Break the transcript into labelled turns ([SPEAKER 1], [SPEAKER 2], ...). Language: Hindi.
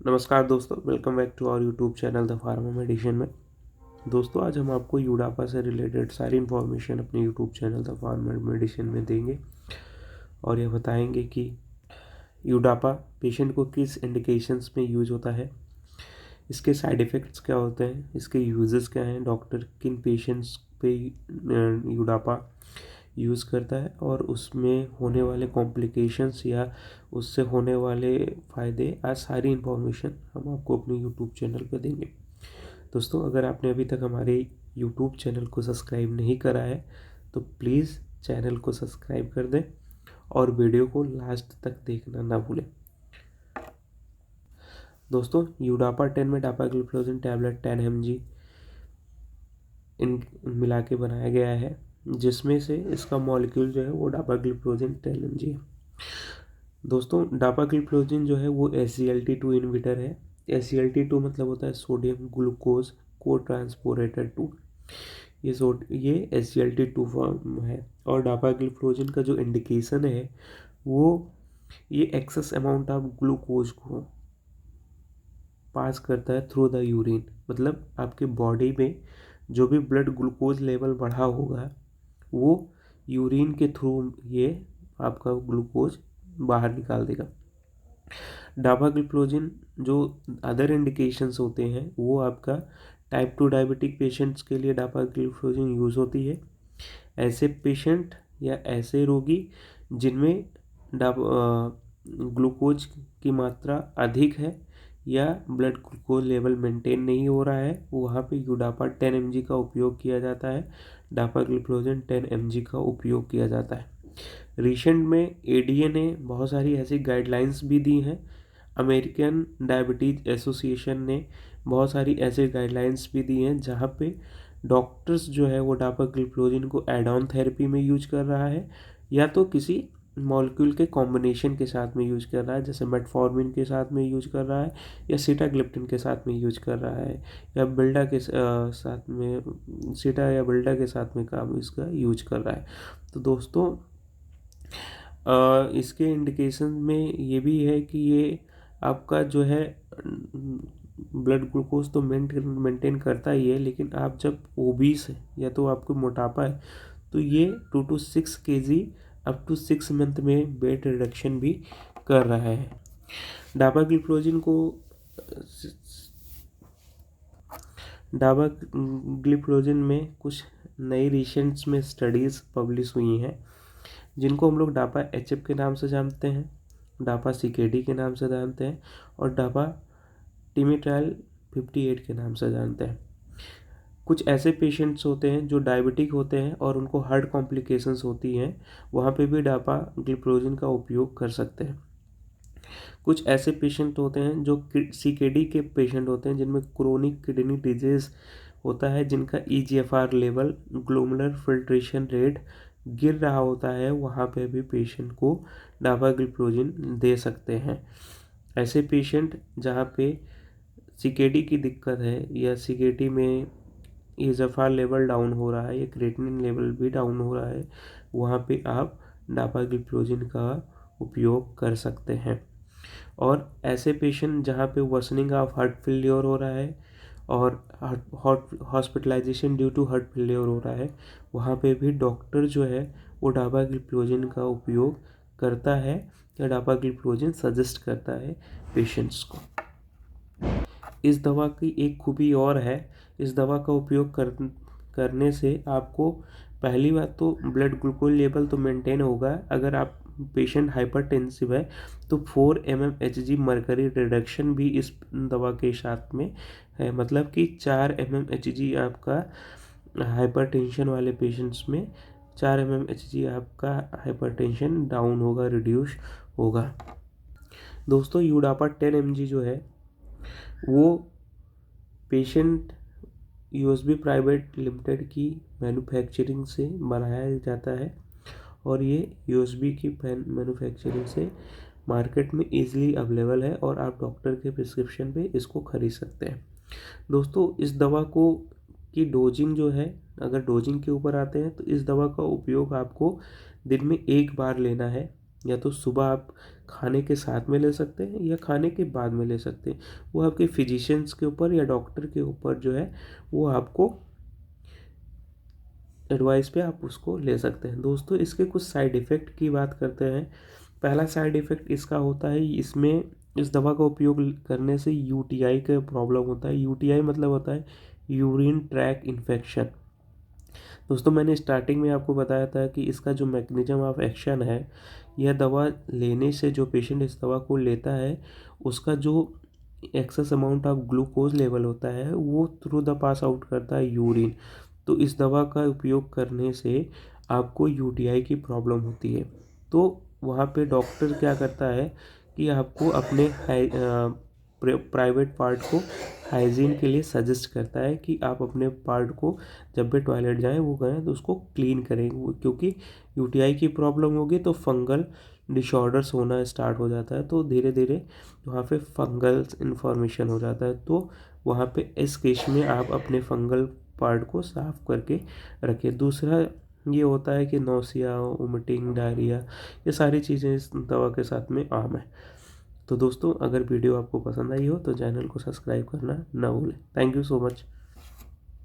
[SPEAKER 1] नमस्कार दोस्तों, welcome back to our YouTube channel the Pharma Medicine में। दोस्तों, आज हम आपको यूडापा से रिलेटेड सारी इन्फॉर्मेशन अपने YouTube channel the Pharma Medicine में देंगे और ये बताएंगे कि यूडापा पेशेंट को किस इंडिकेशंस में यूज होता है, इसके साइड इफ़ेक्ट्स क्या होते हैं, इसके यूजेस क्या हैं, डॉक्टर किन पेशेंट्स पे यूडापा यूज़ करता है और उसमें होने वाले कॉम्प्लिकेशंस या उससे होने वाले फ़ायदे, आज सारी इन्फॉर्मेशन हम आपको अपने यूट्यूब चैनल पे देंगे। दोस्तों, अगर आपने अभी तक हमारे यूट्यूब चैनल को सब्सक्राइब नहीं करा है तो प्लीज़ चैनल को सब्सक्राइब कर दें और वीडियो को लास्ट तक देखना ना भूलें। दोस्तों, यूडापा 10 में डापाग्लिफ्लोज़िन टैबलेट 10 mg इन मिला के बनाया गया है, जिसमें से इसका मॉलिक्यूल जो है वो डापाग्लिफ्लोज़िन 10 mg है। दोस्तों, डापाग्लिफ्लोज़िन जो है वो SGLT2 इनहिबिटर है। SGLT2 मतलब होता है सोडियम ग्लूकोज को ट्रांसपोरेटर 2। ये SGLT2 फॉर्म है और डापाग्लिफ्लोज़िन का जो इंडिकेशन है वो ये एक्सेस अमाउंट ऑफ ग्लूकोज को पास करता है थ्रू द यूरिन। मतलब आपके बॉडी में जो भी ब्लड ग्लूकोज लेवल बढ़ा होगा वो यूरिन के थ्रू ये आपका ग्लूकोज बाहर निकाल देगा। डापाग्लिफ्लोज़िन जो अदर इंडिकेशंस होते हैं वो आपका टाइप 2 डायबिटिक पेशेंट्स के लिए डापाग्लिफ्लोज़िन यूज़ होती है। ऐसे पेशेंट या ऐसे रोगी जिनमें ग्लूकोज की मात्रा अधिक है या ब्लड ग्लूकोज लेवल मेंटेन नहीं हो रहा है, वहाँ पे यूडापा 10 mg का उपयोग किया जाता है, डापाग्लिफ्लोज़िन 10 mg का उपयोग किया जाता है। रिसेंट में ADA ने बहुत सारी ऐसी गाइडलाइंस भी दी हैं। अमेरिकन डायबिटीज़ एसोसिएशन ने बहुत सारी ऐसे गाइडलाइंस भी दी हैं जहाँ पे डॉक्टर्स जो है वो डापाग्लिफ्लोज़िन को एड ऑन थेरेपी में यूज कर रहा है या तो किसी मॉलिक्यूल के कॉम्बिनेशन के साथ में यूज कर रहा है, जैसे मेटफॉर्मिन के साथ में यूज कर रहा है या सीटाग्लिप्टिन के साथ में यूज कर रहा है या बिल्डा के साथ में सीटा या बिल्डा के साथ में काम इसका यूज कर रहा है। तो दोस्तों, इसके इंडिकेशन में ये भी है कि ये आपका जो है ब्लड ग्लूकोज तो मेंटेन करता ही है, लेकिन आप जब ओबीस है या तो आपको मोटापा है तो ये 2 to 6 kg up to 6 month में वेट रिडक्शन भी कर रहा है। डापाग्लिफ्लोज़िन में कुछ नई रिसेंट्स में स्टडीज़ पब्लिश हुई हैं जिनको हम लोग डापा HF के नाम से जानते हैं, डापा CKD के नाम से जानते हैं और डापा टिमिट्राइल 58 के नाम से जानते हैं। कुछ ऐसे पेशेंट्स होते हैं जो डायबिटिक होते हैं और उनको हार्ट कॉम्प्लिकेशंस होती हैं, वहाँ पे भी डापाग्लिफ्लोज़िन का उपयोग कर सकते हैं। कुछ ऐसे पेशेंट होते हैं जो CKD के पेशेंट होते हैं जिनमें क्रोनिक किडनी डिजीज़ होता है, जिनका EGFR level glomerular filtration rate गिर रहा होता है, वहाँ पे भी पेशेंट को डापाग्लिफ्लोज़िन दे सकते हैं। ऐसे पेशेंट जहाँ पे CKD की दिक्कत है या CKD में EGFR लेवल डाउन हो रहा है या क्रिएटिनिन लेवल भी डाउन हो रहा है, वहाँ पे आप डापाग्लिफ्लोज़िन का उपयोग कर सकते हैं। और ऐसे पेशेंट जहाँ पे वर्सनिंग ऑफ हार्ट फेलियर हो रहा है और hospitalisation due to heart failure हो रहा है, वहाँ पे भी डॉक्टर जो है वो डापाग्लिफ्लोज़िन का उपयोग करता है या डापाग्लिफ्लोज़िन सजेस्ट करता है पेशेंट्स को। इस दवा की एक खूबी और है, इस दवा का उपयोग करने से आपको पहली बात तो ब्लड ग्लूकोज लेवल तो मेंटेन होगा। अगर आप पेशेंट हाइपरटेंसिव है तो 4 mmHg मर्करी रिडक्शन भी इस दवा के साथ में है, मतलब कि 4 mmHg आपका हाइपरटेंशन वाले पेशेंट्स में 4 mmHg आपका हाइपरटेंशन डाउन होगा, रिड्यूस होगा। दोस्तों, यूडापा 10 mg जो है वो पेशेंट USB प्राइवेट लिमिटेड की मैन्युफैक्चरिंग से बनाया जाता है और ये USB की मैन्युफैक्चरिंग से मार्केट में इजीली अवेलेबल है और आप डॉक्टर के प्रिस्क्रिप्शन पे इसको खरीद सकते हैं। दोस्तों, इस दवा को की डोजिंग जो है, अगर डोजिंग के ऊपर आते हैं तो इस दवा का उपयोग आपको दिन में 1 बार लेना है या तो सुबह आप खाने के साथ में ले सकते हैं या खाने के बाद में ले सकते हैं। वो आपके फिजिशियंस के ऊपर या डॉक्टर के ऊपर जो है वो आपको एडवाइस पे आप उसको ले सकते हैं। दोस्तों, इसके कुछ साइड इफ़ेक्ट की बात करते हैं। पहला साइड इफ़ेक्ट इसका होता है, इसमें इस दवा का उपयोग करने से यूटीआई का प्रॉब्लम होता है। यूटीआई मतलब होता है यूरिन ट्रैक इन्फेक्शन। दोस्तों, मैंने स्टार्टिंग में आपको बताया था कि इसका जो मैकेनिज्म ऑफ एक्शन है, यह दवा लेने से जो पेशेंट इस दवा को लेता है उसका जो excess amount of glucose level होता है वो थ्रू द पास आउट करता है यूरिन। तो इस दवा का उपयोग करने से आपको यूटीआई की प्रॉब्लम होती है। तो वहाँ पे डॉक्टर क्या करता है कि आपको अपने प्राइवेट पार्ट को हाइजीन के लिए सजेस्ट करता है कि आप अपने पार्ट को जब भी टॉयलेट जाएं वो करें तो उसको क्लीन करें, क्योंकि यूटीआई की प्रॉब्लम होगी तो फंगल डिसऑर्डर्स होना स्टार्ट हो जाता है। तो धीरे धीरे वहाँ पे फंगल इन्फॉर्मेशन हो जाता है। तो वहाँ पे इस केस में आप अपने फंगल पार्ट को साफ करके रखिए। दूसरा ये होता है कि नौसिया, वोमिटिंग, डायरिया, ये सारी चीज़ें इस दवा के साथ में आम है। तो दोस्तों, अगर वीडियो आपको पसंद आई हो तो चैनल को सब्सक्राइब करना ना भूलें। Thank you so much.